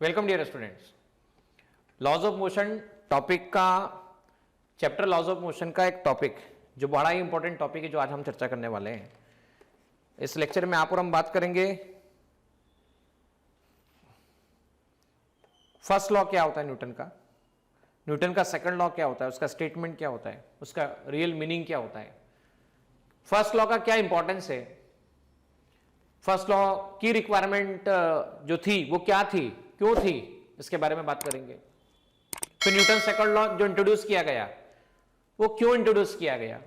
Welcome dear students. Laws of motion topic का chapter laws of motion का एक topic जो बड़ा ही इंपॉर्टेंट टॉपिक है जो आज हम चर्चा करने वाले हैं। इस लेक्चर में आप और हम बात करेंगे फर्स्ट लॉ क्या होता है न्यूटन का सेकंड लॉ क्या होता है, उसका स्टेटमेंट क्या होता है, उसका रियल मीनिंग क्या होता है, फर्स्ट लॉ का क्या इंपॉर्टेंस है, फर्स्ट लॉ की रिक्वायरमेंट जो थी वो क्या थी, क्यों थी, इसके बारे में बात करेंगे। फिर न्यूटन सेकंड लॉ जो इंट्रोड्यूस किया गया वो क्यों इंट्रोड्यूस किया गया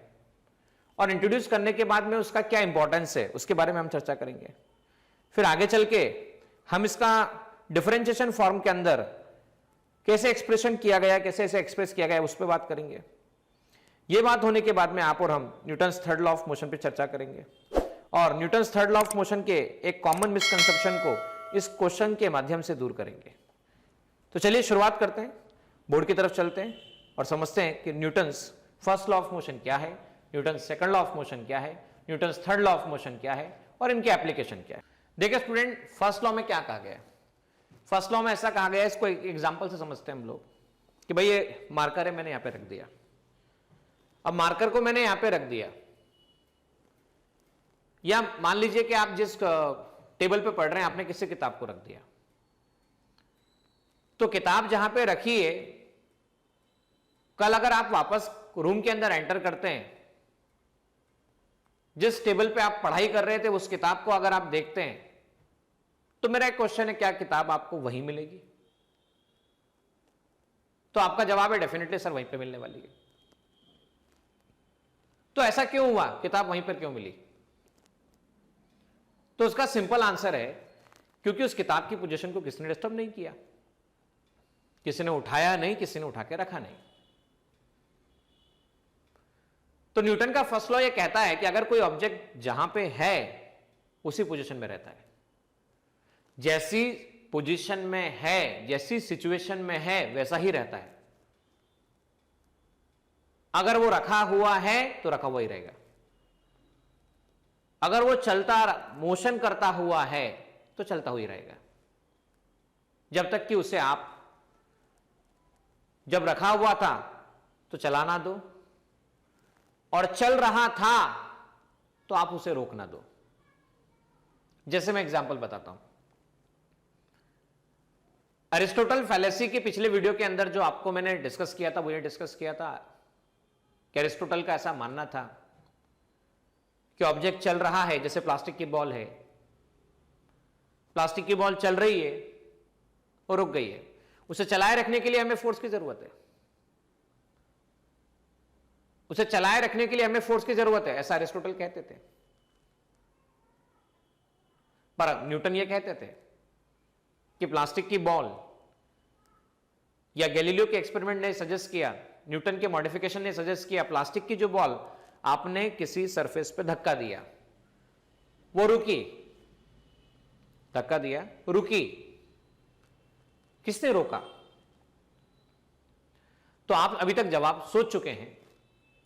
और इंट्रोड्यूस करने के बाद में उसका क्या इंपॉर्टेंस है उसके बारे में हम चर्चा करेंगे। फिर आगे चल के हम इसका डिफरेंशिएशन फॉर्म के अंदर कैसे एक्सप्रेशन किया गया, कैसे इसे एक्सप्रेस किया गया उस पर बात करेंगे। यह बात होने के बाद में आप और हम Newton's third law of motion पे चर्चा करेंगे और Newton's third law of motion के एक कॉमन मिसकंसेप्शन को इस क्वेश्चन के माध्यम से दूर करेंगे। तो चलिए शुरुआत करते हैं, बोर्ड की तरफ चलते हैं और समझते हैं कि Newton's first law of motion क्या है, Newton's second law of motion क्या है, Newton's third law of motion क्या है और इनके एप्लीकेशन क्या है। देखिए स्टूडेंट, फर्स्ट लॉ में क्या कहा गया है। फर्स्ट लॉ में ऐसा कहा गया है, इसको एक एग्जांपल से समझते हैं हम लोग कि भाई ये मार्कर है, मैंने यहां पे रख दिया। अब मार्कर को मैंने यहां पे रख दिया, या मान लीजिए कि आप जिस टेबल पे पढ़ रहे हैं आपने किसी किताब को रख दिया, तो किताब जहां पे रखी है, कल अगर आप वापस रूम के अंदर एंटर करते हैं, जिस टेबल पे आप पढ़ाई कर रहे थे उस किताब को अगर आप देखते हैं, तो मेरा एक क्वेश्चन है, क्या किताब आपको वहीं मिलेगी? तो आपका जवाब है डेफिनेटली सर वहीं पे मिलने वाली है। तो ऐसा क्यों हुआ, किताब वहीं पर क्यों मिली? तो उसका सिंपल आंसर है क्योंकि उस किताब की पोजीशन को किसी ने डिस्टर्ब नहीं किया, किसी ने उठाया नहीं, किसी ने उठा के रखा नहीं। तो न्यूटन का फर्स्ट लॉ यह कहता है कि अगर कोई ऑब्जेक्ट जहां पे है उसी पोजीशन में रहता है, जैसी पोजीशन में है, जैसी सिचुएशन में है वैसा ही रहता है। अगर वो रखा हुआ है तो रखा हुआ ही रहेगा, अगर वो चलता मोशन करता हुआ है तो चलता हुआ ही रहेगा, जब तक कि उसे आप जब रखा हुआ था तो चलाना दो और चल रहा था तो आप उसे रोकना दो। जैसे मैं एग्जांपल बताता हूं, अरिस्टोटल फैलेसी के पिछले वीडियो के अंदर जो आपको मैंने डिस्कस किया था वो ये डिस्कस किया था कि अरिस्टोटल का ऐसा मानना था कि ऑब्जेक्ट चल रहा है, जैसे प्लास्टिक की बॉल है, प्लास्टिक की बॉल चल रही है और रुक गई है, उसे चलाए रखने के लिए हमें फोर्स की जरूरत है, उसे चलाए रखने के लिए हमें फोर्स की जरूरत है, ऐसा अरिस्टोटल कहते थे। पर न्यूटन ये कहते थे कि प्लास्टिक की बॉल, या गैलीलियो के एक्सपेरिमेंट ने सजेस्ट किया, न्यूटन के मॉडिफिकेशन ने सजेस्ट किया, प्लास्टिक की जो बॉल आपने किसी सरफेस पे धक्का दिया, वो रुकी, धक्का दिया रुकी, किसने रोका? तो आप अभी तक जवाब सोच चुके हैं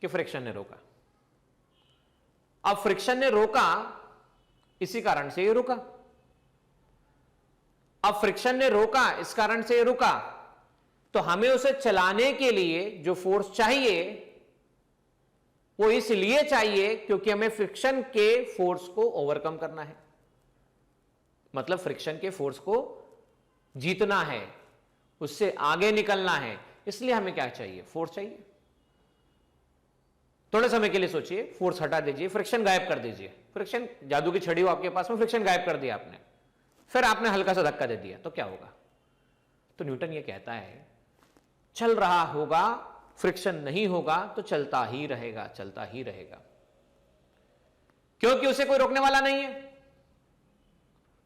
कि फ्रिक्शन ने रोका। अब फ्रिक्शन ने रोका, इसी कारण से ये रुका। अब फ्रिक्शन ने रोका, इस कारण से ये रुका, तो हमें उसे चलाने के लिए जो फोर्स चाहिए वो इसलिए चाहिए क्योंकि हमें फ्रिक्शन के फोर्स को ओवरकम करना है, मतलब फ्रिक्शन के फोर्स को जीतना है, उससे आगे निकलना है। इसलिए हमें क्या चाहिए? फोर्स चाहिए। थोड़े समय के लिए सोचिए, फोर्स हटा दीजिए, फ्रिक्शन गायब कर दीजिए, फ्रिक्शन जादू की छड़ी हो आपके पास में, फ्रिक्शन गायब कर दिया आपने, फिर आपने हल्का सा धक्का दे दिया तो क्या होगा? तो न्यूटन ये कहता है चल रहा होगा, फ्रिक्शन नहीं होगा तो चलता ही रहेगा, चलता ही रहेगा, क्योंकि उसे कोई रोकने वाला नहीं है।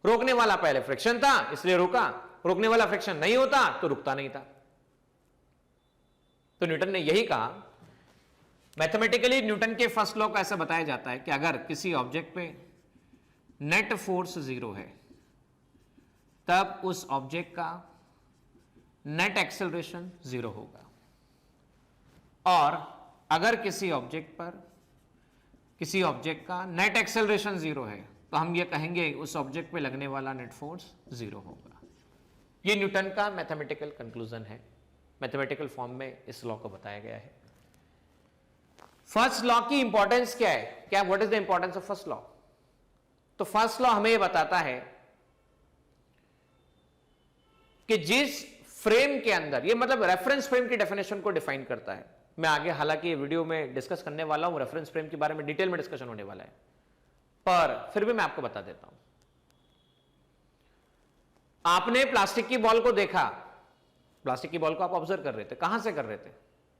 रोकने वाला पहले फ्रिक्शन था इसलिए रुका, रोकने वाला फ्रिक्शन नहीं होता तो रुकता नहीं था। तो न्यूटन ने यही कहा, मैथमेटिकली न्यूटन के फर्स्ट लॉ को ऐसा बताया जाता है कि अगर किसी ऑब्जेक्ट पे नेट फोर्स 0 है तब उस ऑब्जेक्ट का नेट एक्सेलरेशन 0 होगा, और अगर किसी ऑब्जेक्ट का नेट एक्सेलरेशन 0 है तो हम ये कहेंगे उस ऑब्जेक्ट पे लगने वाला नेट फोर्स 0 होगा। ये न्यूटन का मैथमेटिकल कंक्लूजन है, मैथमेटिकल फॉर्म में इस लॉ को बताया गया है। फर्स्ट लॉ की इंपॉर्टेंस क्या है, क्या what is the importance of first law? तो फर्स्ट लॉ हमें यह बताता है कि जिस फ्रेम के अंदर, ये मतलब रेफरेंस फ्रेम की डेफिनेशन को डिफाइन करता है। मैं आगे हालांकि ये वीडियो में डिस्कस करने वाला हूं, रेफरेंस फ्रेम के बारे में डिटेल में डिस्कशन होने वाला है, पर फिर भी मैं आपको बता देता हूं। आपने प्लास्टिक की बॉल को देखा, प्लास्टिक की बॉल को आप ऑब्जर्व कर रहे थे, कहां से कर रहे थे?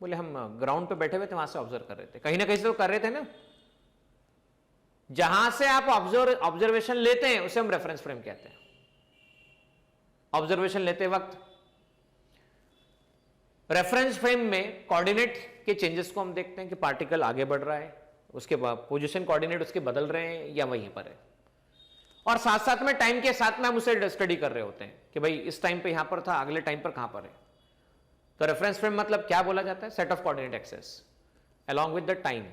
बोले हम ग्राउंड पे बैठे हुए थे, वहां से ऑब्जर्व कर रहे थे। कहीं ना कहीं से तो कर रहे थे ना। जहां से आप ऑब्जर्वेशन लेते हैं उसे हम रेफरेंस फ्रेम कहते हैं। ऑब्जर्वेशन लेते वक्त रेफरेंस फ्रेम में कोऑर्डिनेट के चेंजेस को हम देखते हैं कि पार्टिकल आगे बढ़ रहा है, उसके पोजीशन कोऑर्डिनेट उसके बदल रहे हैं या वहीं पर है, और साथ साथ में टाइम के साथ में हम उसे स्टडी कर रहे होते हैं कि भाई इस टाइम पे यहां पर था, अगले टाइम पर कहां पर है। तो रेफरेंस फ्रेम मतलब क्या बोला जाता है? Set of coordinate axes along with the time.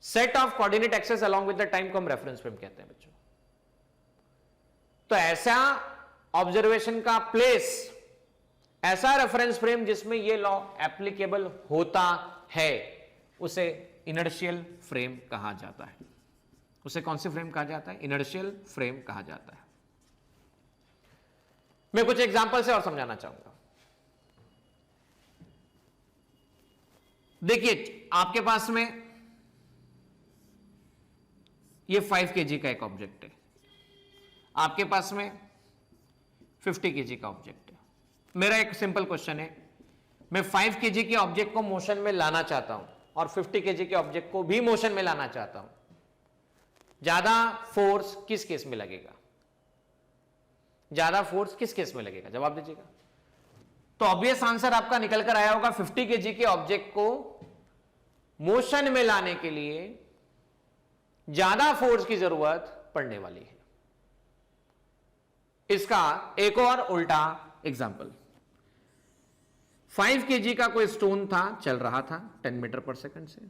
Set of coordinate axes along with the time को हम रेफरेंस फ्रेम कहते हैं बच्चों। तो ऐसा ऑब्जर्वेशन का प्लेस, ऐसा रेफरेंस फ्रेम जिसमें यह लॉ एप्लीकेबल होता है, उसे इनर्शियल फ्रेम कहा जाता है। उसे कौन सी फ्रेम कहा जाता है? इनर्शियल फ्रेम कहा जाता है। मैं कुछ एग्जांपल से और समझाना चाहूंगा। देखिए आपके पास में ये 5 kg का एक ऑब्जेक्ट है, आपके पास में 50 kg का ऑब्जेक्ट है। मेरा एक सिंपल क्वेश्चन है, मैं 5 kg के ऑब्जेक्ट को मोशन में लाना चाहता हूं और 50 kg के ऑब्जेक्ट को भी मोशन में लाना चाहता हूं, ज्यादा फोर्स किस केस में लगेगा? ज्यादा फोर्स किस केस में लगेगा? जवाब दीजिएगा। तो ऑब्वियस आंसर आपका निकल कर आया होगा, 50 kg के ऑब्जेक्ट को मोशन में लाने के लिए ज्यादा फोर्स की जरूरत पड़ने वाली है। इसका एक और उल्टा एग्जांपल, 5 kg का कोई स्टोन था, चल रहा था 10 मीटर पर सेकंड से।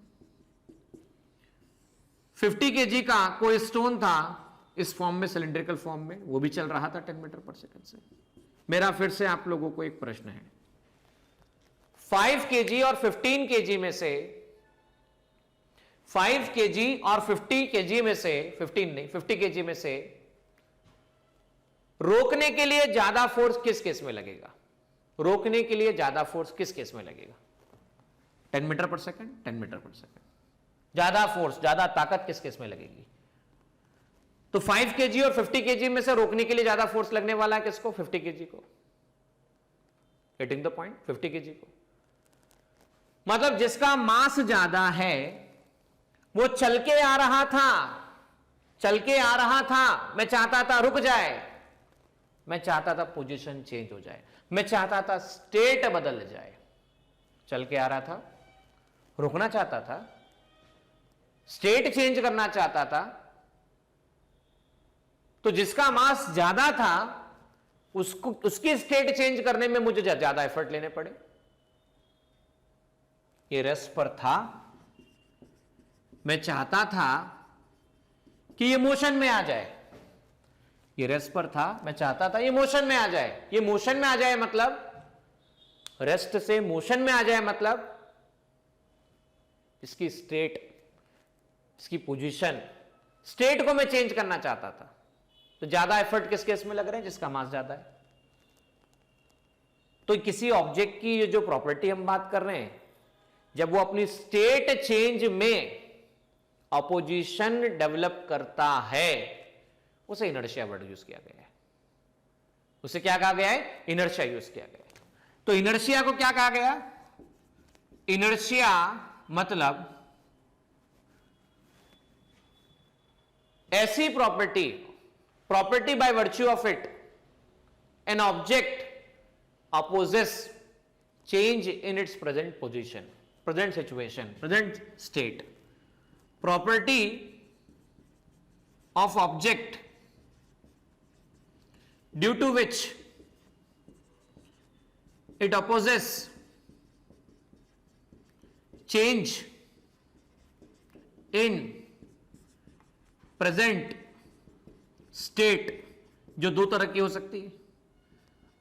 50 kg का कोई स्टोन था इस फॉर्म में, सिलिंड्रिकल फॉर्म में, वो भी चल रहा था 10 मीटर पर सेकंड से। मेरा फिर से आप लोगों को एक प्रश्न है, 5 kg और 15 kg में से, 5 kg और 50 kg में से, 15 नहीं 50 kg में से रोकने के लिए ज्यादा फोर्स किस केस में लगेगा? रोकने के लिए ज्यादा फोर्स किस केस में लगेगा? 10 मीटर पर सेकंड, 10 मीटर पर सेकंड। ज्यादा फोर्स, ज्यादा ताकत किस केस में लगेगी? तो 5 kg और 50 kg में से रोकने के लिए ज्यादा फोर्स लगने वाला है किसको? 50 kg को। Getting the point? 50 kg को। मतलब जिसका मास ज्यादा है वो चल के आ रहा था, चल के आ रहा था, मैं चाहता था रुक जाए, मैं चाहता था पोजीशन चेंज हो जाए, मैं चाहता था स्टेट बदल जाए। चल के आ रहा था, रुकना चाहता था, स्टेट चेंज करना चाहता था। तो जिसका मास ज्यादा था उसको, उसकी स्टेट चेंज करने में मुझे ज्यादा एफर्ट लेने पड़े। ये रेस्ट पर था, मैं चाहता था कि ये मोशन में आ जाए। ये रेस्ट पर था, मैं चाहता था ये मोशन में आ जाए। ये मोशन में आ जाए मतलब, रेस्ट से मोशन में आ जाए मतलब इसकी स्टेट, इसकी पोजीशन, स्टेट को मैं चेंज करना चाहता था। तो ज्यादा एफर्ट किस केस में लग रहे हैं? जिसका मास ज्यादा है। तो किसी ऑब्जेक्ट की ये जो प्रॉपर्टी हम बात कर रहे हैं, जब वो अपनी स्टेट चेंज में अपोजिशन डेवलप करता है, उसे इनर्शिया वर्ड यूज किया गया है। उसे क्या कहा गया है? इनर्शिया यूज किया गया है। तो इनर्शिया को क्या कहा गया? इनर्शिया मतलब ऐसी property, property by virtue of it an object opposes change in its present position, present situation, present state. Property of object due to which it opposes change in present state, जो दो तरह की हो सकती है।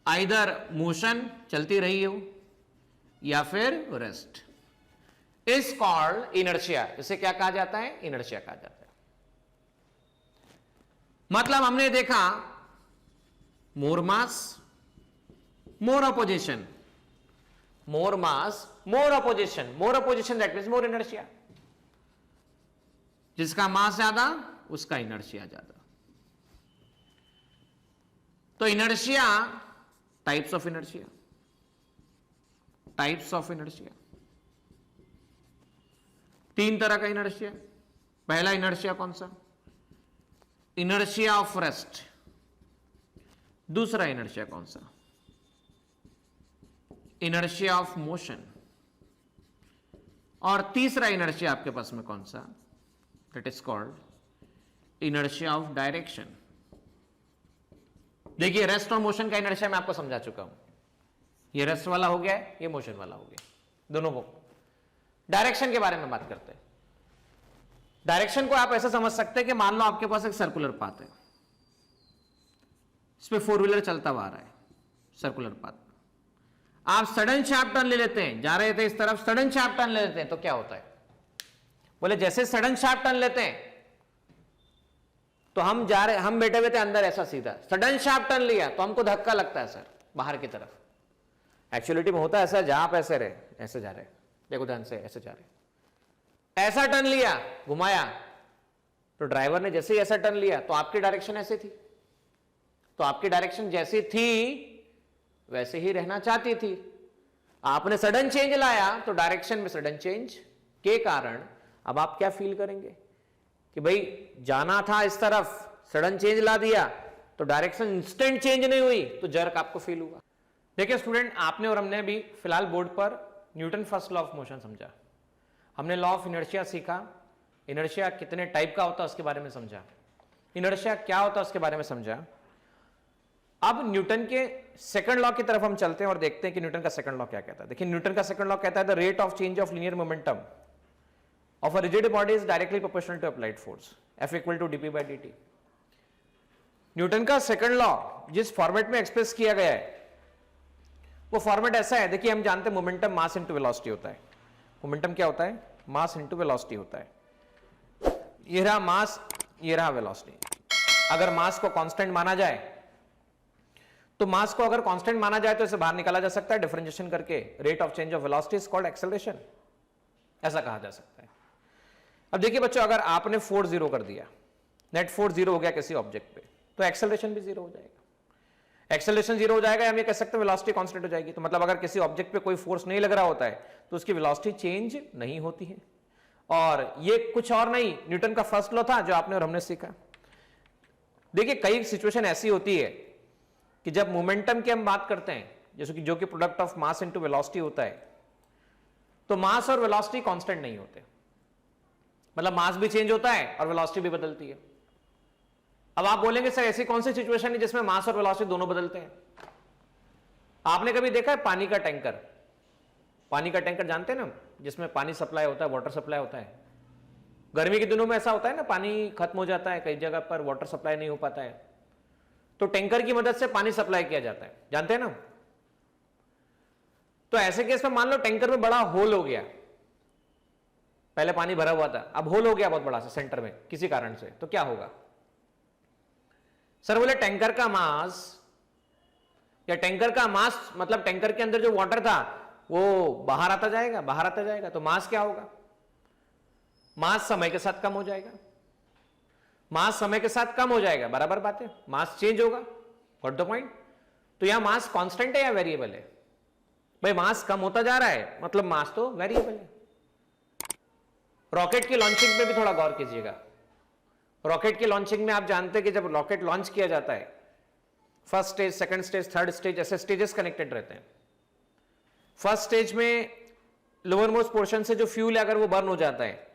Either motion चलती रही हो या फिर रेस्ट, इज कॉल्ड इनर्शिया। इसे क्या कहा जाता है? इनर्शिया कहा जाता है। मतलब हमने देखा more mass more opposition, more mass more opposition, more opposition that means more inertia. जिसका मास ज्यादा उसका इनर्शिया ज्यादा। तो inertia, types of inertia, types of inertia, तीन तरह का इनर्शिया। पहला इनर्शिया कौन सा? Inertia of rest. दूसरा इनर्शिया कौन सा? Inertia of motion. और तीसरा इनर्शिया आपके पास में कौन सा? That is called inertia of direction. देखिए रेस्ट और मोशन का इनर्शिया मैं आपको समझा चुका हूं। ये रेस्ट वाला हो गया है, ये मोशन वाला हो गया, दोनों को। डायरेक्शन के बारे में बात करते हैं। डायरेक्शन को आप ऐसे समझ सकते हैं कि मान लो आपके पास एक सर्कुलर पाथ है, इस पे फोर व्हीलर चलता हुआ आ रहा है सर्कुलर पाथ। आप सडन शार्प टर्न ले लेते हैं, जा रहे थे इस तरफ, सडन शार्प टर्न ले लेते हैं, तो क्या होता है? बोले जैसे सडन शार्प टर्न लेते हैं तो हम जा रहे, हम बैठे हुए थे अंदर ऐसा सीधा, सडन शार्प टर्न लिया तो हमको धक्का लगता है सर बाहर की तरफ। एक्चुअलिटी में होता है ऐसा, जहां आप ऐसे रहे, ऐसे जा रहे, देखो ध्यान से, ऐसे जा रहे, ऐसा टर्न लिया, घुमाया, तो ड्राइवर ने जैसे ही ऐसा टर्न लिया तो आपकी डायरेक्शन ऐसे थी, तो आपकी डायरेक्शन जैसी थी वैसे ही रहना चाहती थी। आपने सडन चेंज लाया तो डायरेक्शन में सडन चेंज के कारण अब आप क्या फील करेंगे कि भाई जाना था इस तरफ, सडन चेंज ला दिया तो डायरेक्शन इंस्टेंट चेंज नहीं हुई, तो जर्क आपको फील हुआ। देखिए स्टूडेंट, आपने और हमने भी फिलहाल बोर्ड पर Newton first law of motion समझा, हमने लॉ ऑफ इनर्शिया सीखा, इनर्शिया कितने टाइप का होता है उसके बारे में समझा, इनर्शिया क्या होता है उसके बारे में समझा। अब न्यूटन के सेकंड लॉ की तरफ हम चलते हैं और देखते हैं कि न्यूटन का सेकंड लॉ क्या कहता है। देखिए न्यूटन का सेकंड लॉ कहता है the rate of change of linear momentum of a rigid body is directly proportional to applied force F equal to dp by dt। Newton का सेकंड लॉ जिस format में एक्सप्रेस किया गया है वो फॉर्मेट ऐसा है। देखिए हम जानते हैं मोमेंटम मास इनटू वेलोसिटी होता है। मोमेंटम क्या होता है? मास इनटू वेलोसिटी होता है। ये रहा मास, ये रहा वेलोसिटी। अगर मास को कांस्टेंट माना जाए तो मास को अगर कांस्टेंट माना जाए तो इसे बाहर निकाला जा सकता है डिफरेंशिएशन करके, rate of change of velocity is called acceleration, ऐसा कहा जा सकता है। अब देखिए बच्चों, अगर आपने फोर्स जीरो कर दिया, नेट फोर्स जीरो हो गया किसी ऑब्जेक्ट पे, तो एक्सेलरेशन भी जीरो हो जाएगा। एक्सेलरेशन जीरो हो जाएगा, हम ये कह सकते हैं वेलोसिटी कांस्टेंट हो जाएगी। तो मतलब अगर किसी ऑब्जेक्ट पे कोई फोर्स नहीं लग रहा होता है तो उसकी वेलोसिटी चेंज नहीं होती है। और ये कुछ और नहीं, न्यूटन का फर्स्ट लॉ था जो आपने और हमने सीखा। देखिए कई सिचुएशन ऐसी होती है कि जब मोमेंटम की हम बात करते हैं, जैसे कि जो कि product of mass into velocity होता है, तो मास और वेलोसिटी कांस्टेंट नहीं होते, मतलब मास भी चेंज होता है और वेलोसिटी भी बदलती है। अब आप बोलेंगे सर ऐसी कौन सी सिचुएशन है जिसमें मास और वेलोसिटी दोनों बदलते हैं? आपने कभी देखा है पानी का टैंकर? पानी का टैंकर जानते हैं ना, जिसमें पानी सप्लाई होता है, वाटर सप्लाई होता है। गर्मी के दिनों में ऐसा होता है ना, पानी खत्म हो जाता है, कई जगह पर वाटर सप्लाई नहीं हो पाता है, तो टैंकर की मदद से पानी सप्लाई किया जाता है, जानते हैं ना। तो ऐसे केस में मान लो टैंकर में बड़ा होल हो गया, पहले पानी भरा हुआ था, अब होल हो गया बहुत बड़ा सा सेंटर में किसी कारण से, तो क्या होगा? सर बोले टैंकर का मास, या टैंकर का मास मतलब टैंकर के अंदर जो वाटर था वो बाहर आता जाएगा, बाहर आता जाएगा, तो मास क्या होगा? मास समय के साथ कम हो जाएगा, मास समय के साथ कम हो जाएगा, बराबर बात है, मास चेंज होगा, गॉट द पॉइंट। तो यहां मास कांस्टेंट है या वेरिएबल है? भाई मास कम होता जा रहा है, मतलब मास तो वेरिएबल है। रॉकेट की लॉन्चिंग में भी थोड़ा गौर कीजिएगा। रॉकेट की लॉन्चिंग में आप जानते हैं कि जब रॉकेट लॉन्च किया जाता है, first stage, second stage, third stage, ऐसे स्टेजेस कनेक्टेड रहते हैं। फर्स्ट स्टेज में लोअर मोस्ट पोर्शन से जो फ्यूल है अगर वो बर्न हो जाता है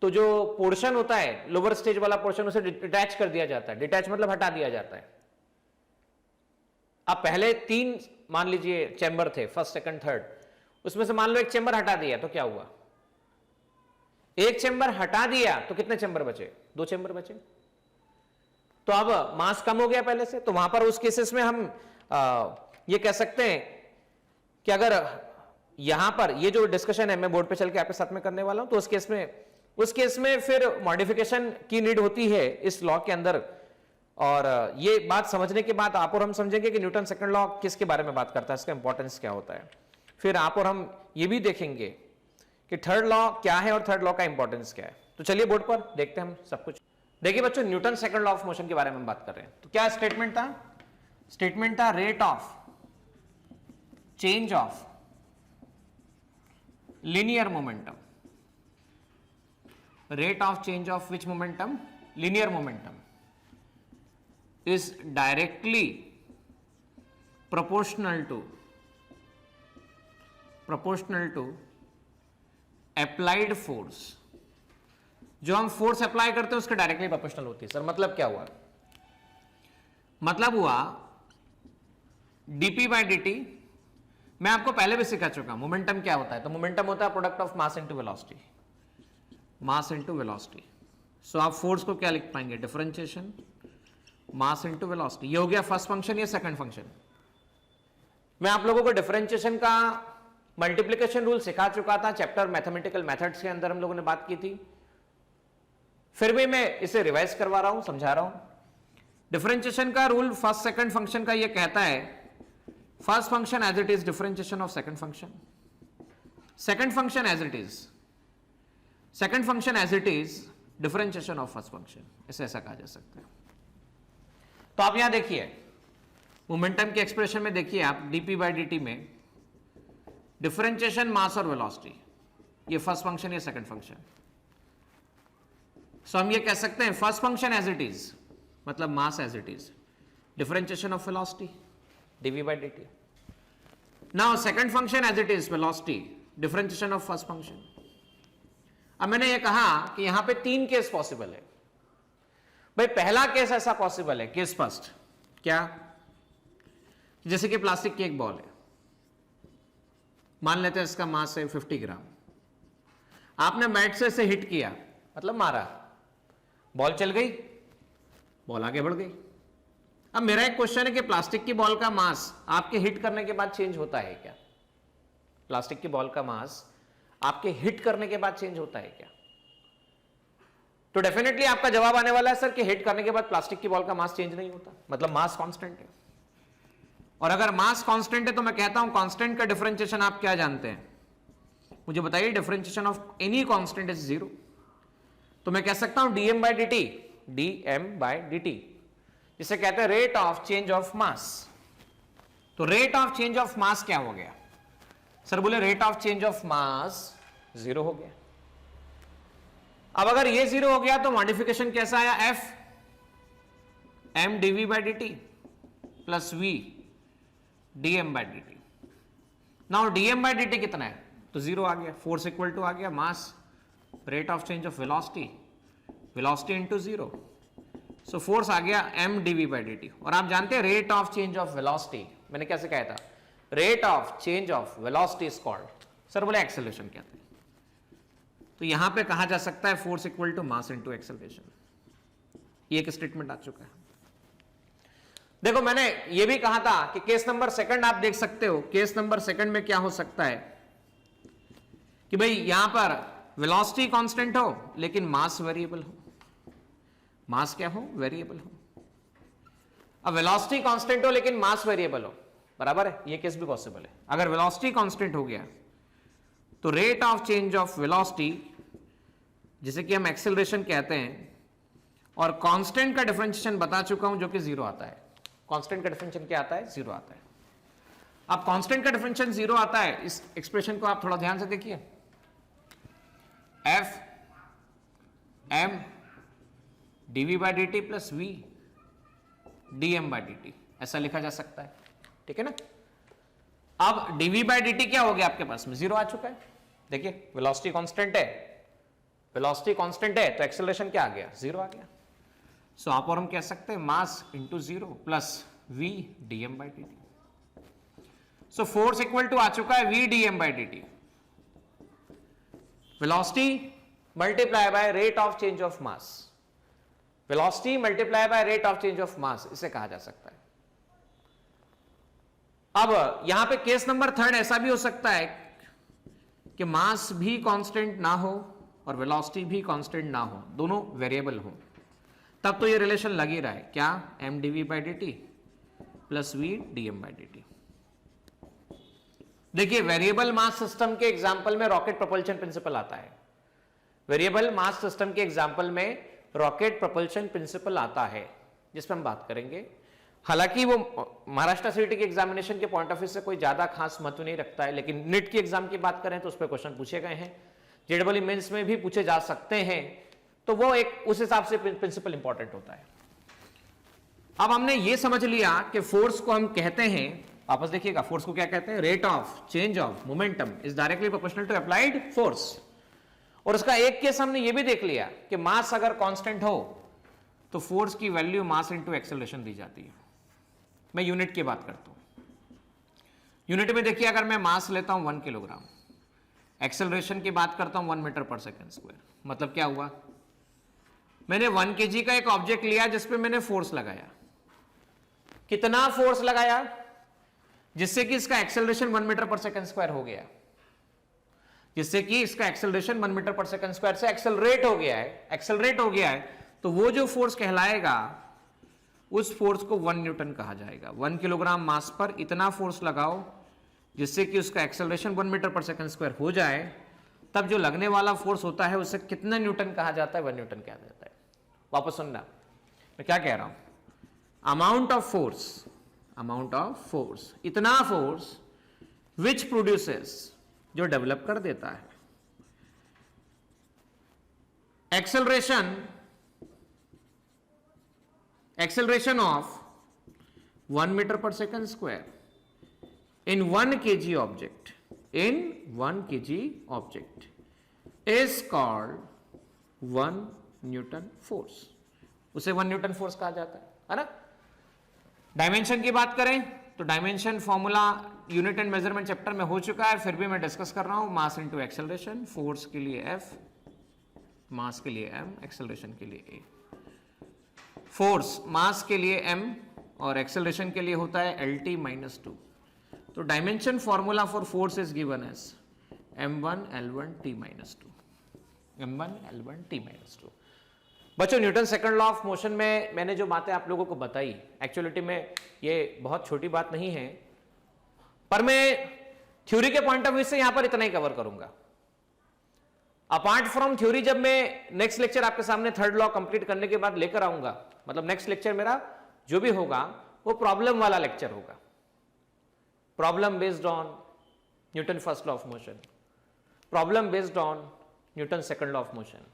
तो जो पोर्शन होता है लोअर स्टेज वाला पोर्शन उसे डिटैच कर दिया जाता है। डिटैच मतलब हटा दिया जाता है। अब पहले 3 मान लीजिए चैम्बर थे, फर्स्ट सेकंड थर्ड, उसमें से मान लो एक चैम्बर हटा दिया तो क्या हुआ? एक चैम्बर हटा दिया तो कितने चैम्बर बचे? 2 चैम्बर बचे। तो अब मास कम हो गया पहले से, तो वहां पर उस केसेस में हम ये कह सकते हैं कि अगर यहां पर ये जो डिस्कशन है मैं बोर्ड पे चल के आपके साथ में करने वाला हूं, तो उस केस में फिर मॉडिफिकेशन की नीड होती है इस लॉ के अंदर। और ये बात समझने के बाद आप और हम समझेंगे कि न्यूटन सेकंड लॉ किसके बारे में बात करता है, इसका इंपॉर्टेंस क्या होता है। फिर आप और हम ये भी देखेंगे कि थर्ड लॉ क्या है और थर्ड लॉ का इंपॉर्टेंस क्या है। तो चलिए बोर्ड पर देखते हैं हम सब कुछ। देखिए बच्चों, Newton second law of motion के बारे में बात कर रहे हैं। तो क्या स्टेटमेंट था? स्टेटमेंट था rate of change of linear momentum. Rate of change of which momentum? Linear momentum is directly proportional to applied force. जो हम फोर्स अप्लाई करते हैं उसके डायरेक्टली प्रोपोर्शनल होती है। सर मतलब क्या हुआ? मतलब हुआ dp by dt, मैं आपको पहले भी सिखा चुका हूं मोमेंटम क्या होता है। तो मोमेंटम होता है product of mass into velocity, mass into velocity. So आप फोर्स को क्या लिख पाएंगे? Differentiation mass into velocity. ये हो गया फर्स्ट फंक्शन, ये सेकंड फंक्शन। मैं आप लोगों को डिफरेंशिएशन का मल्टीप्लिकेशन रूल सिखा चुका था चैप्टर मैथमेटिकल मेथड्स के अंदर, हम लोगों ने बात की थी। फिर भी मैं इसे रिवाइज करवा रहा हूं, समझा रहा हूं। डिफरेंशिएशन का रूल फर्स्ट सेकंड फंक्शन का ये कहता है first function as it is differentiation of second function, second function as it is differentiation of first function, इसे ऐसा कहा जा सकता है। तो आप यहां देखिए मोमेंटम के एक्सप्रेशन में देखिए आप dp by dt में डिफरेंशिएशन मास और वेलोसिटी, ये फर्स्ट फंक्शन, ये सेकंड फंक्शन। सो हम ये कह सकते हैं first function as it is मतलब mass as it is, differentiation of velocity dv by dt. Now second function as it is velocity, differentiation of first function. अब मैंने ये कहा कि यहां पे तीन केस पॉसिबल है। भाई पहला केस ऐसा पॉसिबल है, केस फर्स्ट क्या? जैसे कि प्लास्टिक की एक बॉल है, मान लेते हैं इसका मास है 50 ग्राम। आपने बैट से इसे हिट किया, मतलब मारा, बॉल चल गई, बॉल आगे बढ़ गई। अब मेरा एक क्वेश्चन है कि प्लास्टिक की बॉल का मास आपके हिट करने के बाद चेंज होता है क्या? प्लास्टिक की बॉल का मास आपके हिट करने के बाद चेंज होता है क्या? तो डेफिनेटली आपका जवाब आने वाला है सर कि हिट करने के बाद प्लास्टिक की बॉल का मास चेंज नहीं होता, मतलब मास कांस्टेंट है। और अगर मास कांस्टेंट है तो मैं कहता हूं कांस्टेंट का डिफरेंशिएशन आप क्या जानते हैं? मुझे बताइए। Differentiation of any constant is 0। तो मैं कह सकता हूं dm by dt, जिसे कहते हैं rate of change of mass. तो rate of change of mass क्या हो गया? सर बोले rate of change of mass 0 हो गया। अब अगर ये 0 हो गया तो मॉडिफिकेशन कैसा आया? f m dv by dt plus v dm by dt। Now dm by dt कितना है? तो 0 आ गया। फोर्स इक्वल टू आ गया mass, rate of change of velocity, velocity into 0। So force आ गया m dv by dt। और आप जानते हैं rate of change of velocity, मैंने कैसे कहा था? Rate of change of velocity is called, sir बोले एक्सेलरेशन कहते हैं। तो यहां पे कहा जा सकता है force equal to mass into acceleration. ये एक स्टेटमेंट आ चुका है। देखो मैंने ये भी कहा था कि केस नंबर सेकंड आप देख सकते हो। केस नंबर सेकंड में क्या हो सकता है कि भाई यहां पर वेलोसिटी कांस्टेंट हो लेकिन मास वेरिएबल हो। मास क्या हो? वेरिएबल हो। अब वेलोसिटी कांस्टेंट हो लेकिन मास वेरिएबल हो, बराबर है। ये केस भी पॉसिबल है। अगर वेलोसिटी कांस्टेंट हो गया तो rate of change of velocity, जिसे कि हम एक्सेलरेशन कहते हैं, और कांस्टेंट का डिफरेंशिएशन बता चुका हूं जो कि 0 आता है। कांस्टेंट का डिफरेंशिएशन क्या आता है? 0 आता है। अब कांस्टेंट का डिफरेंशिएशन 0 आता है, इस एक्सप्रेशन को आप थोड़ा ध्यान से देखिए। f m dv by dt plus v dm by dt, ऐसा लिखा जा सकता है। ठीक है ना? अब dv by dt क्या हो गया आपके पास में? 0 आ चुका है। देखिए वेलोसिटी कांस्टेंट है, वेलोसिटी कांस्टेंट है तो एक्सेलरेशन क्या आ गया? 0 आ गया। सो आप और हम कह सकते हैं mass into 0 plus v dm by dt। So force equal to आ चुका है v dm by dt, velocity multiply by rate of change of mass, velocity multiply by rate of change of mass, इसे कहा जा सकता है। अब यहां पे केस नंबर 3 ऐसा भी हो सकता है कि मास भी कांस्टेंट ना हो और वेलोसिटी भी कांस्टेंट ना हो, दोनों वेरिएबल हो, तब तो ये रिलेशन लग ही रहा है, क्या, M D V by D T plus V D M by D T. देखिए वेरिएबल मास सिस्टम के एग्जाम्पल में रॉकेट प्रोपल्शन प्रिंसिपल आता है, वेरिएबल मास सिस्टम के एग्जाम्पल में रॉकेट प्रोपल्शन प्रिंसिपल आता है, जिस पर हम बात करेंगे। हालांकि वो महाराष्ट्र सीईटी के एग्जामिनेशन के पॉइंट ऑफ व्यू से कोई ज्यादा खास महत्व नहीं रखता है, लेकिन नीट की एग्जाम की बात करें तो उस पर क्वेश्चन पूछे गए हैं, जेडबल मेंस में भी पूछे जा सकते हैं, तो वो एक उस हिसाब से प्रिंसिपल इंपॉर्टेंट होता है। अब हमने ये समझ लिया कि फोर्स को हम कहते हैं, वापस देखिएगा, फोर्स को क्या कहते हैं, rate of change of momentum is directly proportional to applied force. और उसका एक केस हमने ये भी देख लिया कि मास अगर कांस्टेंट हो तो फोर्स की वैल्यू मास इनटू एक्सेलरेशन दी जाती है। मैं यूनिट की बात करता हूं, यूनिट में देखिए अगर मैं मास लेता हूं 1 किलोग्राम, एक्सेलरेशन की बात करता हूं 1 मीटर पर सेकंड स्क्वायर, मतलब क्या हुआ, मैंने 1 kg का एक ऑब्जेक्ट लिया जिसपे मैंने फोर्स लगाया, कितना फोर्स लगाया, जिससे कि इसका एक्सेलरेशन 1 मीटर पर सेकंड स्क्वायर हो गया, जिससे कि इसका एक्सेलरेशन 1 मीटर पर सेकंड स्क्वायर से एक्सेलरेट हो गया है, एक्सेलरेट हो गया है, तो वो जो फोर्स कहलाएगा उस फोर्स को 1 न्यूटन कहा जाएगा। 1 किलोग्राम मास पर इतना फोर्स लगाओ जिससे कि उसका एक्सेलरेशन 1 मीटर पर सेकंड स्क्वायर हो जाए, तब जो लगने वाला फोर्स होता है उसे कितना न्यूटन कहा जाता है, 1 न्यूटन कहा जाता है। वापस सुनना, मैं क्या कह रहा हूं, अमाउंट ऑफ फोर्स, इतना फोर्स विच प्रोड्यूसेस, जो डेवलप कर देता है, एक्सेलरेशन ऑफ 1 मीटर पर second square in 1 kg object is called 1 Newton force, उसे 1 न्यूटन फोर्स कहा जाता है ना। डायमेंशन की बात करें तो dimension formula unit and measurement chapter में हो चुका है, फिर भी मैं डिस्कस कर रहा हूं, मास इनटू एक्सेलरेशन, फोर्स के लिए F, मास के लिए M, एक्सेलरेशन के लिए A। फोर्स मास के लिए m और एक्सेलरेशन के लिए होता है LT - 2। तो dimension formula for force is given as m1 L1 T - 2, m1 L1 T - 2। बच्चों Newton second law of motion में मैंने जो बातें आप लोगों को बताई, एक्चुअलिटी में ये बहुत छोटी बात नहीं है, पर मैं थ्योरी के पॉइंट ऑफ व्यू से यहां पर इतना ही कवर करूंगा। अपार्ट फ्रॉम थ्योरी जब मैं नेक्स्ट लेक्चर आपके सामने थर्ड लॉ कंप्लीट करने के बाद लेकर आऊंगा, मतलब नेक्स्ट लेक्चर मेरा जो भी होगा वो प्रॉब्लम वाला लेक्चर होगा, problem based on Newton first law of motion, problem based on Newton second law of motion,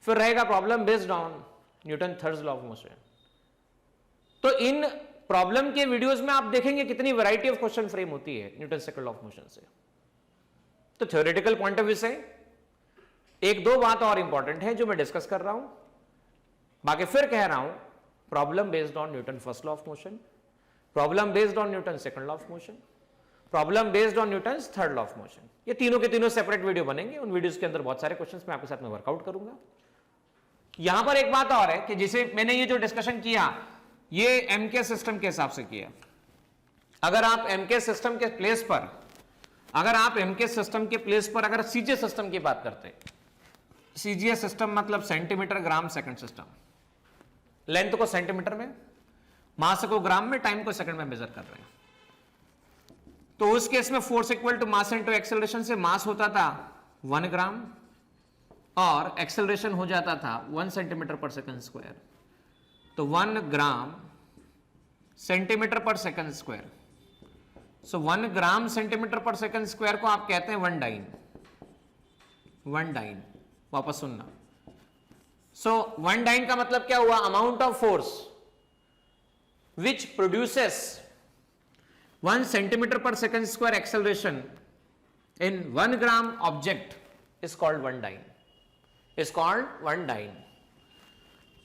फिर रहेगा problem based on Newton third law of motion. तो इन प्रॉब्लम के वीडियोस में आप देखेंगे कितनी वैरायटी ऑफ क्वेश्चन फ्रेम होती है Newton second law of motion से। तो थ्योरेटिकल पॉइंट ऑफ व्यू से एक दो बात और इंपॉर्टेंट है जो मैं डिस्कस कर रहा हूं, बाकी फिर कह रहा हूं problem based on Newton first law of motion, problem based on Newton second law of motion, problem based on Newton third law of motion. ये तीनों के तीनों सेपरेट वीडियो बनेंगे, उन वीडियोस के अंदर बहुत सारे क्वेश्चंस मैं आपके साथ में वर्कआउट करूंगा। यहां पर एक बात और है कि जिसे मैंने ये जो डिस्कशन किया ये एमके सिस्टम के हिसाब से किया। अगर आप एमके सिस्टम के प्लेस पर, अगर सीजीएस सिस्टम की बात करते हैं, सीजीएस सिस्टम मतलब centimetre gram second system, length को सेंटीमीटर में, मास को ग्राम में, टाइम को सेकंड में मेजर कर रहे हैं, तो उस केस में force equal to mass into acceleration से मास होता था 1 ग्राम और एक्सेलरेशन हो जाता था 1 सेंटीमीटर पर सेकंड स्क्वायर। तो 1 gram centimetre per second square, सो 1 gram centimetre per second square को आप कहते हैं 1 डाइन। 1 डाइन, वापस सुनना, सो 1 डाइन का मतलब क्या हुआ, amount of force which produces 1 centimetre per second square acceleration in 1 gram object is called 1 dyne, is called 1 dyne.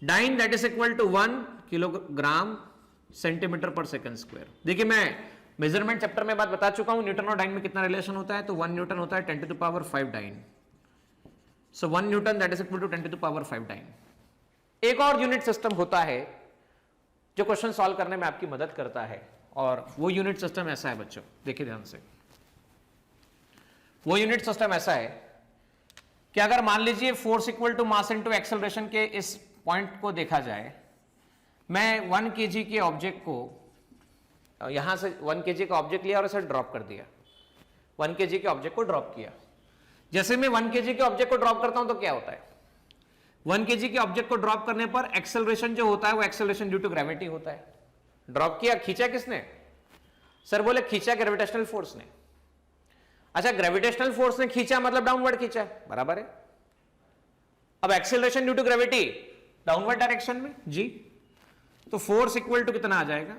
Dyne that is equal to 1 kilogram centimetre per second square. देखिए मैं measurement chapter में बात बता चुका हूं, Newton और dine में कितना रिलेशन होता है, तो 1 न्यूटन होता है 10 to the power 5 dyne, so 1 newton that is equal to 10 to the power 5 dyne. एक और यूनिट सिस्टम होता है जो क्वेश्चन सॉल्व करने में आपकी मदद करता है, और वो यूनिट सिस्टम ऐसा है बच्चों, देखिए ध्यान से, वो यूनिट सिस्टम ऐसा है कि अगर मान लीजिए force equal to mass into acceleration के इस पॉइंट को देखा जाए, मैं 1 kg के ऑब्जेक्ट को यहां से 1 kg का ऑब्जेक्ट लिया और इसे ड्रॉप कर दिया, 1 kg के ऑब्जेक्ट को ड्रॉप किया। जैसे मैं 1 kg के ऑब्जेक्ट को ड्रॉप करता हूं तो क्या होता है, 1 kg के ऑब्जेक्ट को ड्रॉप करने पर एक्सेलरेशन जो होता है वो एक्सेलरेशन ड्यू टू ग्रेविटी होता है। ड्रॉप किया, खींचा किसने? सर बोले खींचा ग्रेविटेशनल फोर्स ने। अच्छा, ग्रेविटेशनल फोर्स ने खींचा मतलब डाउनवर्ड खींचा, बराबर है। अब acceleration due to gravity downward direction में जी, तो फोर्स इक्वल टू कितना आ जाएगा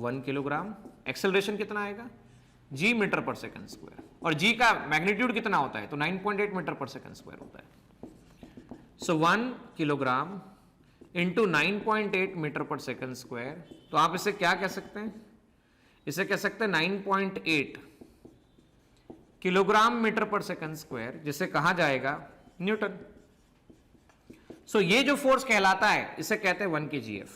1 किलोग्राम, एक्सेलरेशन कितना आएगा g मीटर पर सेकंड स्क्वायर, और g का मैग्नीट्यूड कितना होता है तो 9.8 मीटर पर सेकंड स्क्वायर होता है। सो 1 किलोग्राम इंटू 9.8 मीटर पर सेकंड स्क्वायर, तो आप इसे क्या कह सकते हैं, इसे कह सकते हैं 9.8 किलोग्राम मीटर पर सेकंड स्क्वायर, जिसे कहा जाएगा न्यूटन। सो ये जो फोर्स कहलाता है इसे कहते हैं 1 kgf,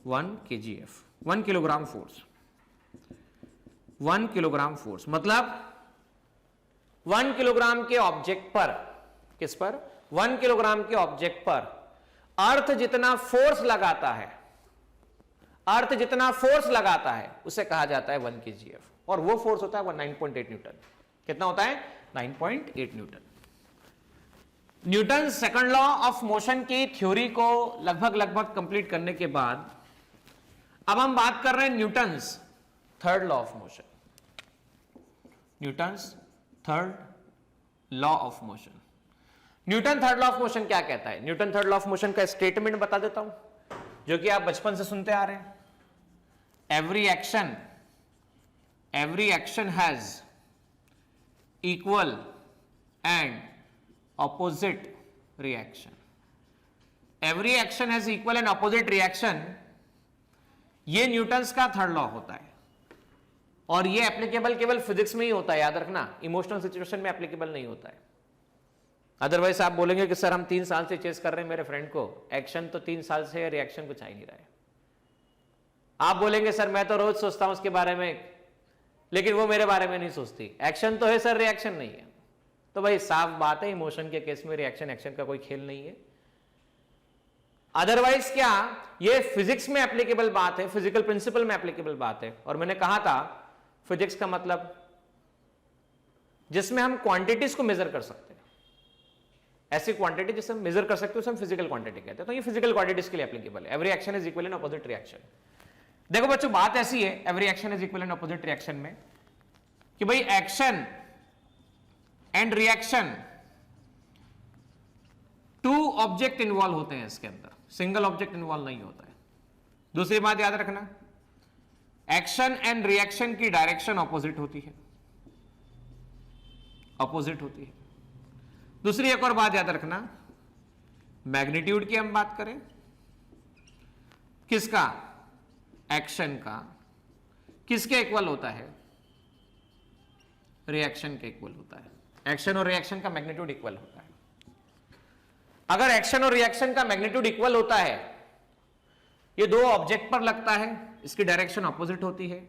1 kgf, 1 kilogram force, 1 kilogram force मतलब 1 किलोग्राम के ऑब्जेक्ट पर, किस पर, 1 किलोग्राम के ऑब्जेक्ट पर अर्थ जितना फोर्स लगाता है, अर्थ जितना फोर्स लगाता है उसे कहा जाता है 1 kgf, और वो फोर्स होता है 9.8 न्यूटन। कितना होता है 9.8 Newton. Newton second law of motion की थ्योरी को लगभग कंप्लीट करने के बाद अब हम बात कर रहे हैं Newton's third law of motion, Newton's third law of motion. Newton third law of motion क्या कहता है? Newton third law of motion का स्टेटमेंट बता देता हूं जो कि आप बचपन से सुनते आ रहे हैं। every action has equal and opposite reaction. Every action has equal and opposite reaction, ये न्यूटन्स का थर्ड लॉ होता है, और ये एप्लीकेबल केवल फिजिक्स में ही होता है, याद रखना, इमोशनल सिचुएशन में एप्लीकेबल नहीं होता है। अदरवाइज आप बोलेंगे कि सर हम 3 साल से चेस कर रहे हैं मेरे फ्रेंड को, एक्शन तो 3 साल से, रिएक्शन कुछ आ ही नहीं रहा है। आप बोलेंगे सर मैं तो रोज सोचता हूं उसके बारे में, लेकिन वो मेरे बारे में नहीं सोचती, एक्शन तो है सर रिएक्शन नहीं है। तो भाई साफ बात है, इमोशन के केस में रिएक्शन एक्शन का कोई खेल नहीं है। अदरवाइज क्या, ये फिजिक्स में एप्लीकेबल बात है, फिजिकल प्रिंसिपल में एप्लीकेबल बात है। और मैंने कहा था फिजिक्स का मतलब जिसमें हम क्वांटिटीज को मेजर कर सकते हैं, ऐसी क्वांटिटी जिसे हम मेजर कर सकते हैं उसे हम फिजिकल क्वांटिटी कहते हैं। तो ये फिजिकल क्वांटिटीज के लिए एप्लीकेबल है। Every action is equal and opposite reaction. देखो बच्चों बात ऐसी है every action is equal and opposite reaction में कि भाई action and reaction 2 object involve होते हैं इसके अंदर, सिंगल ऑब्जेक्ट इन्वॉल्व नहीं होता है। दूसरी बात याद रखना, एक्शन एंड रिएक्शन की डायरेक्शन ऑपोजिट होती है, ऑपोजिट होती है। दूसरी एक और बात याद रखना, मैग्नीट्यूड की हम बात करें, किसका, एक्शन का, किसके इक्वल होता है, रिएक्शन के इक्वल होता है। एक्शन और रिएक्शन का मैग्नीट्यूड इक्वल होता है। अगर एक्शन और रिएक्शन का मैग्नीट्यूड इक्वल होता है, ये 2 ऑब्जेक्ट पर लगता है, इसकी डायरेक्शन ऑपोजिट होती है,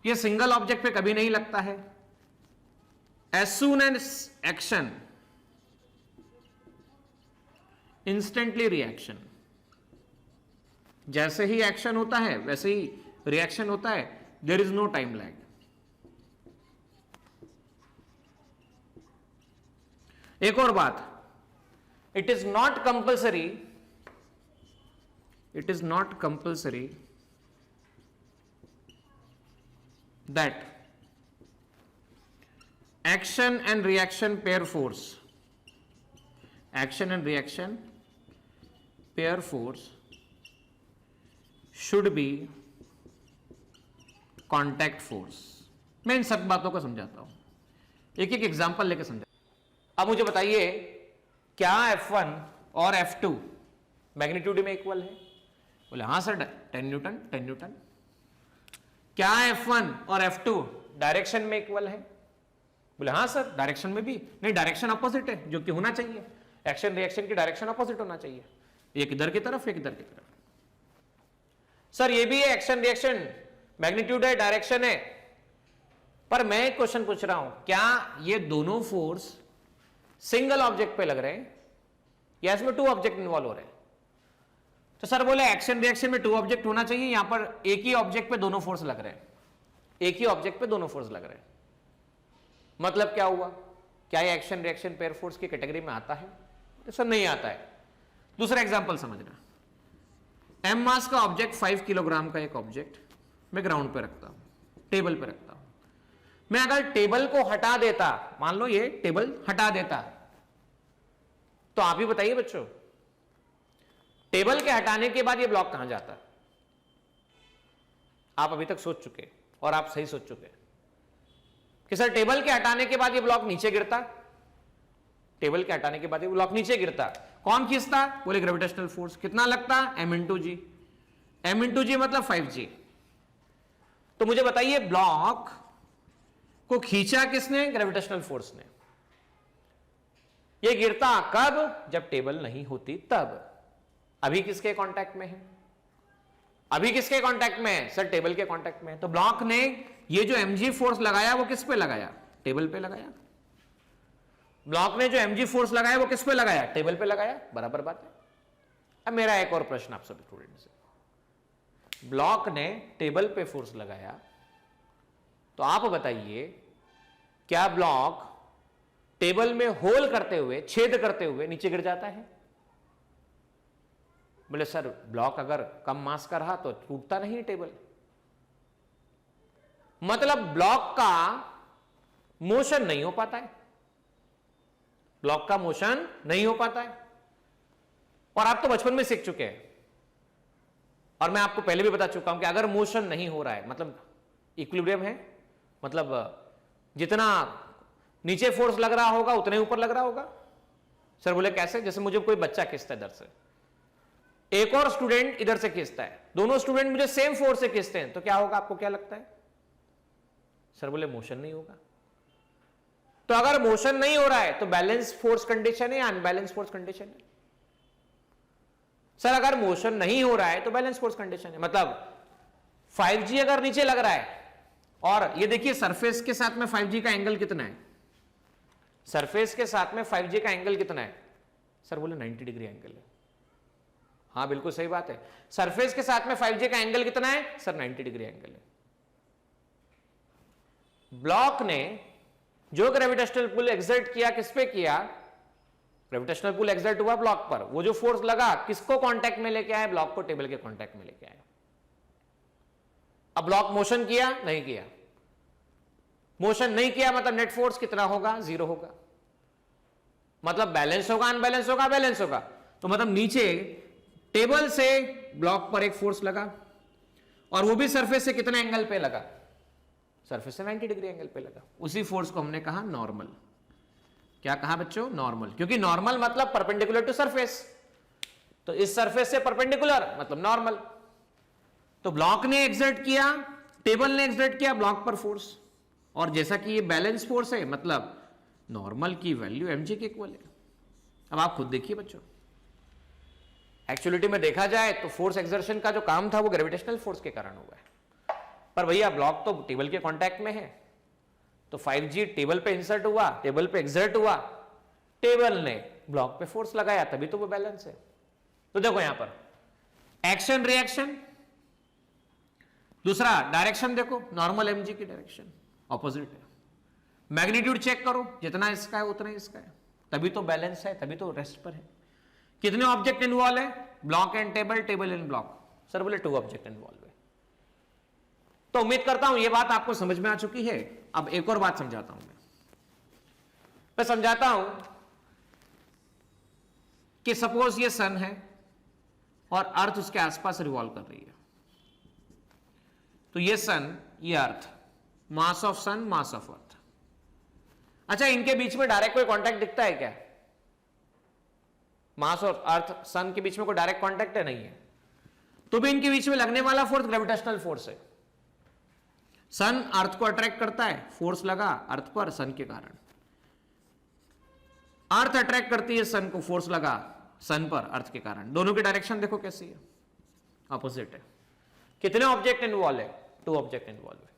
ये सिंगल ऑब्जेक्ट पे कभी नहीं लगता है। As soon as action, instantly reaction, जैसे ही एक्शन होता है वैसे ही रिएक्शन होता है, there is no time lag. एक और बात, it is not compulsory that action and reaction pair force, action and reaction pair force should be contact force। मैं इन सब बातों को समझाता हूं, एक एक एग्जांपल लेके समझा। अब मुझे बताइए क्या F1 और F2 मैग्नीट्यूड में इक्वल है? बोले हाँ सर 10 न्यूटन 10 न्यूटन। क्या F1 और F2 डायरेक्शन में इक्वल है? बोले हाँ सर डायरेक्शन में भी नहीं, डायरेक्शन अपोजिट है, जो कि होना चाहिए, एक्शन रिएक्शन की डायरेक्शन अपोजिट होना चाहिए, एक इधर की तरफ एक इधर की तरफ। सर ये भी है एक्शन रिएक्शन, मैग्नीट्यूड है, डायरेक्शन है, पर मैं एक क्वेश्चन पूछ रहा हूं, क्या ये दोनों फोर्स सिंगल ऑब्जेक्ट पे लग रहे हैं या इसमें 2 ऑब्जेक्ट इन्वॉल्व हो रहे हैं? तो सर बोले एक्शन रिएक्शन में 2 ऑब्जेक्ट होना चाहिए, यहां पर एक ही ऑब्जेक्ट पे दोनों फोर्स लग रहे हैं, एक ही ऑब्जेक्ट पे दोनों फोर्स लग रहे हैं। मतलब क्या हुआ? क्या ये एक्शन रिएक्शन पेयर फोर्स की कैटेगरी में आता है? तो सर नहीं आता है। दूसरा एग्जांपल समझना, एम मास का ऑब्जेक्ट 5 किलोग्राम का एक ऑब्जेक्ट मैं ग्राउंड पे रखता हूं, टेबल पे रखता हूं। मैं अगर टेबल को हटा देता, मान लो ये टेबल हटा देता, तो आप ही बताइए बच्चों, टेबल के हटाने के बाद ये ब्लॉक कहां जाता? आप अभी तक सोच चुके और आप सही सोच चुके कि सर टेबल के हटाने के बाद ये ब्लॉक नीचे गिरता, टेबल के हटाने के बाद ये ब्लॉक नीचे गिरता, कौन खींचता? बोले ग्रेविटेशनल फोर्स। कितना लगता? m इंटू जी। m इंटू जी मतलब 5g। तो मुझे बताइए ब्लॉक को खींचा किसने? ग्रेविटेशनल फोर्स ने। ये गिरता कब? जब टेबल नहीं होती तब। अभी किसके कांटेक्ट में है? अभी किसके कांटेक्ट में है? सर टेबल के कांटेक्ट में है। तो ब्लॉक ने ये जो mg फोर्स लगाया वो किस पे लगाया? टेबल पे लगाया। ब्लॉक ने जो mg फोर्स लगाया वो किस पे लगाया? टेबल पे लगाया। बराबर बात है। अब मेरा एक और प्रश्न आप सभी स्टूडेंट से, ब्लॉक ने टेबल पे फोर्स लगाया, तो आप बताइए क्या ब्लॉक टेबल में होल करते हुए, छेद करते हुए नीचे गिर जाता है? बोले सर ब्लॉक अगर कम मास का रहा तो टूटता नहीं टेबल। मतलब ब्लॉक का मोशन नहीं हो पाता है, ब्लॉक का मोशन नहीं हो पाता है। और आप तो बचपन में सीख चुके हैं, और मैं आपको पहले भी बता चुका हूं कि अगर मोशन नहीं हो रहा है मतलब इक्विलिब्रियम है, मतलब जितना नीचे फोर्स लग रहा होगा उतने ऊपर लग रहा होगा। सर बोले कैसे? जैसे मुझे कोई बच्चा खींचता है इधर से, एक और स्टूडेंट इधर से खींचता है, दोनों स्टूडेंट मुझे सेम फोर्स से खींचते हैं, तो क्या होगा? आपको क्या लगता है? सर बोले मोशन नहीं होगा। तो अगर मोशन नहीं हो रहा है तो बैलेंस फोर्स कंडीशन है या अनबैलेंस फोर्स कंडीशन है? सर अगर मोशन नहीं हो रहा है तो बैलेंस फोर्स कंडीशन है। मतलब 5g अगर नीचे लग रहा है, और ये देखिए सरफेस के साथ में 5g का एंगल कितना है? सरफेस के साथ में 5g का एंगल कितना है? सर बोले 90 डिग्री एंगल है। हाँ बिल्कुल सही बात है, सरफेस के साथ में 5g का एंगल कितना है? सर 90 डिग्री एंगल है। ब्लॉक ने जो ग्रेविटेशनल पुल एक्सर्ट किया, किस पे किया? ग्रेविटेशनल पुल एक्सर्ट हुआ ब्लॉक पर, वो जो फोर्स लगा किसको कांटेक्ट में लेके आया? ब्लॉक को टेबल के कांटेक्ट में लेके आया। अब ब्लॉक मोशन किया? नहीं किया। मोशन नहीं किया मतलब नेट फोर्स कितना होगा? 0 होगा। मतलब बैलेंस होगा, अनबैलेंस होगा, बैलेंस होगा। तो मतलब नीचे टेबल से ब्लॉक पर एक फोर्स लगा, और वो भी सरफेस से कितने एंगल पे लगा? सरफेस से 90 डिग्री एंगल पे लगा। उसी फोर्स को हमने कहा नॉर्मल। क्या कहा बच्चों? नॉर्मल। क्योंकि नॉर्मल मतलब परपेंडिकुलर टू सरफेस, तो इस सरफेस से परपेंडिकुलर मतलब नॉर्मल। तो ब्लॉक ने एक्सर्ट किया, टेबल ने एक्सर्ट किया ब्लॉक पर फोर्स, और जैसा कि ये बैलेंस फोर्स है मतलब नॉर्मल की वैल्यू mg के इक्वल है। अब आप खुद देखिए बच्चों, एक्चुअलिटी में देखा जाए तो फोर्स एक्सर्शन का जो काम था वो ग्रेविटेशनल फोर्स के कारण हुआ है, पर भैया ब्लॉक तो टेबल के कांटेक्ट में है, तो 5g टेबल पे इंसर्ट हुआ, टेबल पे एक्सर्ट हुआ, टेबल ने ब्लॉक पे फोर्स लगाया, तभी तो वो बैलेंस है। तो देखो यहां पर एक्शन रिएक्शन, दूसरा डायरेक्शन देखो, नॉर्मल mg की डायरेक्शन ऑपोजिट है। मैग्नीट्यूड चेक करो, जितना इसका है उतना ही इसका है, तभी तो बैलेंस है, तभी तो रेस्ट पर है। कितने ऑब्जेक्ट इन्वॉल्व है? Block and table, table and block. Sir बोले 2 ऑब्जेक्ट इन्वॉल्व है। तो उम्मीद करता हूं यह बात आपको समझ में आ चुकी है। अब एक और बात समझाता हूं मैं समझाता हूं कि सपोज ये सन है और अर्थ उसके आसपास रिवॉल्व कर रही है। तो ये सन, ये अर्थ, mass of sun, mass of earth. अच्छा, इनके बीच में डायरेक्ट कोई कांटेक्ट दिखता है क्या? मास और अर्थ, सन के बीच में कोई डायरेक्ट कांटेक्ट है? नहीं है। तो भी इनके बीच में लगने वाला फोर्स ग्रेविटेशनल फोर्स है। सन अर्थ को अट्रैक्ट करता है, फोर्स लगा अर्थ पर सन के कारण। अर्थ अट्रैक्ट करती है सन को, फोर्स लगा सन पर अर्थ के कारण। दोनों की डायरेक्शन देखो कैसी है, अपोजिट है। कितने ऑब्जेक्ट इन्वॉल्व है? 2 ऑब्जेक्ट इन्वॉल्व है।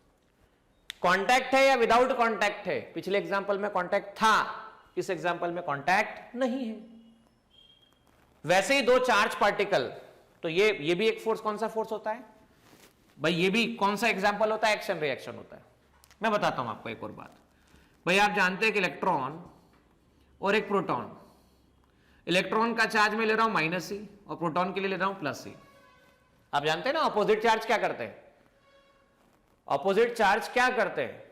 कॉन्टैक्ट है या विदाउट कॉन्टैक्ट है? पिछले एग्जांपल में कॉन्टैक्ट था, इस एग्जांपल में कॉन्टैक्ट नहीं है। वैसे ही 2 चार्ज पार्टिकल, तो ये भी एक फोर्स, कौन सा फोर्स होता है भाई? ये भी कौन सा एग्जांपल होता है? एक्शन रिएक्शन होता है। मैं बताता हूं आपको एक और बात भाई। आप जानते हैं कि इलेक्ट्रॉन और एक प्रोटॉन, इलेक्ट्रॉन का चार्ज मैं ले रहा हूं -C और प्रोटॉन के लिए ले रहा हूं +C। आप जानते हैं ना अपोजिट चार्ज क्या करते हैं? अपोजिट चार्ज क्या करते हैं?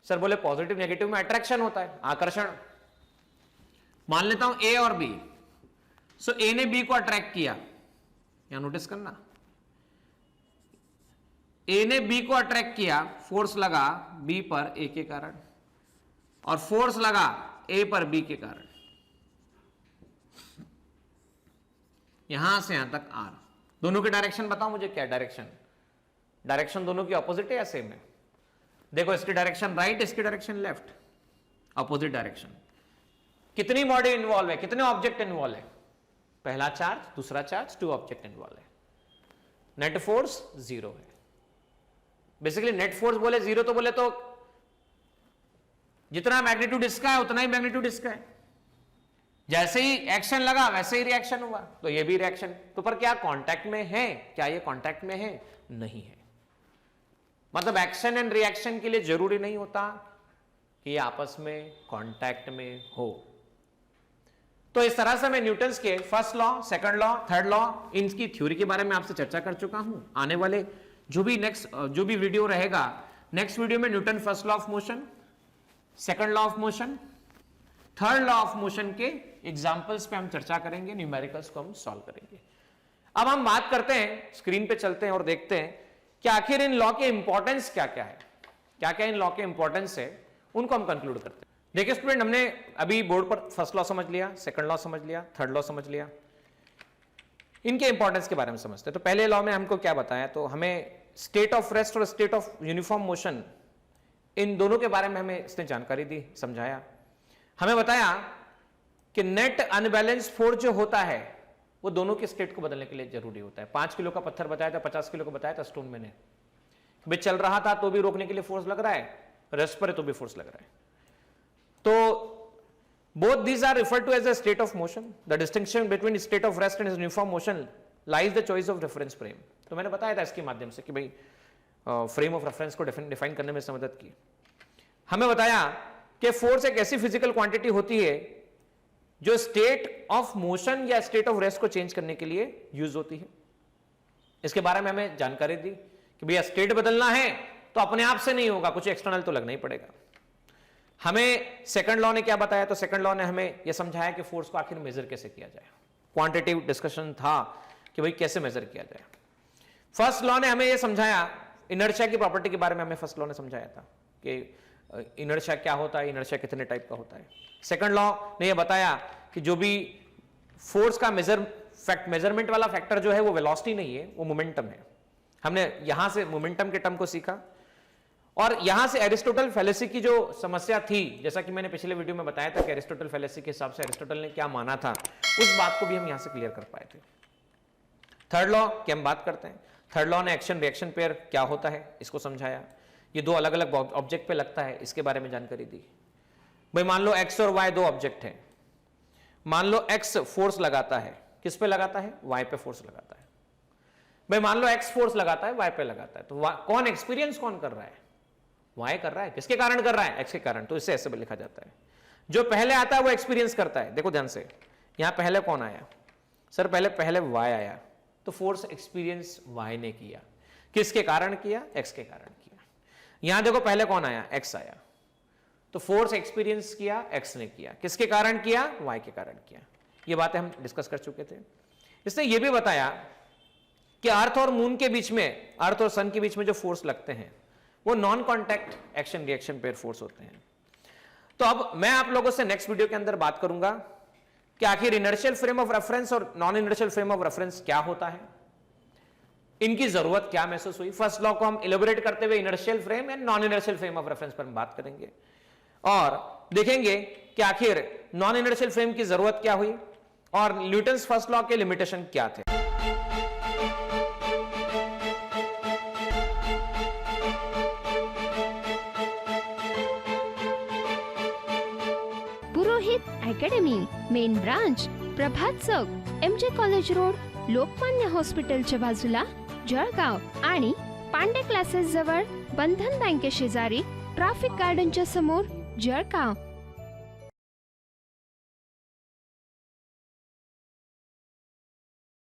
सर बोले पॉजिटिव नेगेटिव में अट्रैक्शन होता है, आकर्षण। मान लेता हूं A और B। सो A ने B को अट्रैक्ट किया, यहां नोटिस करना, A ने B को अट्रैक्ट किया, फोर्स लगा B पर A के कारण और फोर्स लगा A पर B के कारण, यहां से यहां तक R। दोनों के डायरेक्शन बताओ मुझे, क्या डायरेक्शन? डायरेक्शन दोनों की ऑपोजिट है या सेम है? देखो इसकी डायरेक्शन राइट, इसकी डायरेक्शन लेफ्ट, ऑपोजिट डायरेक्शन। कितनी बॉडी इन्वॉल्व है, कितने ऑब्जेक्ट इन्वॉल्व है? पहला चार्ज, दूसरा चार्ज, 2 ऑब्जेक्ट इन्वॉल्व है। नेट फोर्स 0 है। बेसिकली नेट फोर्स बोले 0 तो बोले तो जितना मैग्नीट्यूड इसका है उतना ही मैग्नीट्यूड इसका है। जैसे ही एक्शन लगा वैसे ही रिएक्शन हुआ, तो ये भी रिएक्शन। तो पर क्या कांटेक्ट में है? क्या ये कांटेक्ट में है? नहीं है। मतलब एक्शन एंड रिएक्शन के लिए जरूरी नहीं होता कि ये आपस में कांटेक्ट में हो। तो इस तरह से मैं न्यूटन्स के first law, second law, third law, इनकी थ्योरी के बारे में आपसे चर्चा कर चुका हूं। आने वाले जो भी वीडियो रहेगा, नेक्स्ट वीडियो में Newton first law of motion, second law of motion, third law of motion के एग्जांपल्स पे हम चर्चा करेंगे, न्यूमेरिकल्स को हम सॉल्व करेंगे। अब हम बात करते हैं, स्क्रीन पे चलते हैं और देखते हैं कि आखिर इन लॉ के इंपॉर्टेंस क्या क्या है, क्या क्या इन लॉ के इंपॉर्टेंस है, उनको हम कंक्लूड करते हैं। देखिए स्टूडेंट, हमने अभी बोर्ड पर फर्स्ट लॉ समझ लिया, सेकंड लॉ समझ लिया, थर्ड लॉ समझ लिया। इनके इंपॉर्टेंस के बारे में समझते हैं। तो पहले लॉ में हमको क्या बताया, तो हमें स्टेट ऑफ रेस्ट और स्टेट ऑफ यूनिफॉर्म मोशन, इन दोनों के बारे में हमें इसने जानकारी दी, समझाया। हमें बताया कि नेट अनबैलेंस फोर्स जो होता है वो दोनों के स्टेट को बदलने के लिए जरूरी होता है। 5 किलो का पत्थर बताया था, 50 किलो का बताया था स्टोन मैंने, भाई चल रहा था तो भी रोकने के लिए फोर्स लग रहा है, रेस्ट पर है तो भी फोर्स लग रहा है। तो both these are referred to as a state of motion. The distinction between state of rest and uniform motion lies the choice of reference frame. तो मैंने बताया था इसके माध्यम से कि भाई फ्रेम ऑफ रेफरेंस को डिफाइन करने में इसने मदद की। हमें बताया कि फोर्स एक ऐसी फिजिकल क्वांटिटी होती है जो स्टेट ऑफ मोशन या स्टेट ऑफ रेस्ट को चेंज करने के लिए यूज होती है। इसके बारे में हमें जानकारी दी कि भैया स्टेट बदलना है तो अपने आप से नहीं होगा, कुछ एक्सटर्नल तो लगना ही पड़ेगा। हमें सेकंड लॉ ने क्या बताया, तो सेकंड लॉ ने हमें यह समझाया कि फोर्स को आखिर मेजर कैसे किया जाए। क्वांटिटेटिव डिस्कशन था कि भाई कैसे मेजर किया जाए। फर्स्ट लॉ ने हमें यह समझाया, इनर्शिया की प्रॉपर्टी के बारे में हमें फर्स्ट लॉ ने समझाया था कि इनर्शिया क्या होता है, इनर्शिया कितने टाइप का होता है। सेकंड लॉ ने यह बताया कि जो भी फोर्स का मेजरमेंट वाला फैक्टर जो है वो वेलोसिटी नहीं है, वो मोमेंटम है। हमने यहां से मोमेंटम के टर्म को सीखा और यहां से एरिस्टोटल फैलेसी की जो समस्या थी, जैसा कि मैंने पिछले वीडियो में बताया था कि एरिस्टोटल फैलेसी के हिसाब से एरिस्टोटल ने क्या माना था, उस बात को भी हम यहां से क्लियर कर पाए थे। थर्ड लॉ की हम बात करते हैं। थर्ड लॉ ने एक्शन रिएक्शन पेयर क्या होता है इसको समझाया। ये 2 अलग अलग ऑब्जेक्ट पे लगता है, इसके बारे में जानकारी दी। भाई मान लो एक्स और वाई 2 ऑब्जेक्ट है, मान लो एक्स फोर्स लगाता है, किस पे लगाता है, वाई पे फोर्स लगाता है। भाई मान लो एक्स फोर्स लगाता है, वाई पे लगाता है, तो कौन एक्सपीरियंस कौन कर रहा है, वाई कर रहा है। किसके कारण कर रहा है, एक्स के कारण। तो इसे ऐसे भी लिखा जाता है, जो पहले आता है वो एक्सपीरियंस करता है। देखो ध्यान से, यहां पहले कौन आया, सर पहले वाई आया, तो फोर्स एक्सपीरियंस वाई ने किया। किसके कारण किया, एक्स के कारण किया। यहां देखो पहले कौन आया, एक्स आया, तो फोर्स एक्सपीरियंस किया एक्स ने किया। किसके कारण किया, वाई के कारण किया। ये बातें हम डिस्कस कर चुके थे। इसने यह भी बताया कि अर्थ और मून के बीच में, अर्थ और सन के बीच में जो फोर्स लगते हैं वो non contact action reaction pair force होते हैं। तो अब मैं आप लोगों से नेक्स्ट वीडियो के अंदर बात करूंगा कि आखिर इनर्शियल फ्रेम ऑफ रेफरेंस और non inertial frame of reference क्या होता है, इनकी जरूरत क्या महसूस हुई। फर्स्ट लॉ को हम इलेबोरेट करते हुए inertial frame and non inertial frame of reference पर हम बात करेंगे और देखेंगे कि आखिर नॉन इनर्शियल फ्रेम की जरूरत क्या हुई और न्यूटन्स फर्स्ट लॉ के लिमिटेशन क्या थे। अकॅडमी, मेन ब्रांच, प्रभात चौक, MJ कॉलेज रोड, लोकमान्य हॉस्पिटलच्या बाजूला, जळगाव आणि पांडे क्लासेस जवळ, बंधन बँके शेजारी, ट्रॅफिक गार्डनच्या समोर, जळगाव.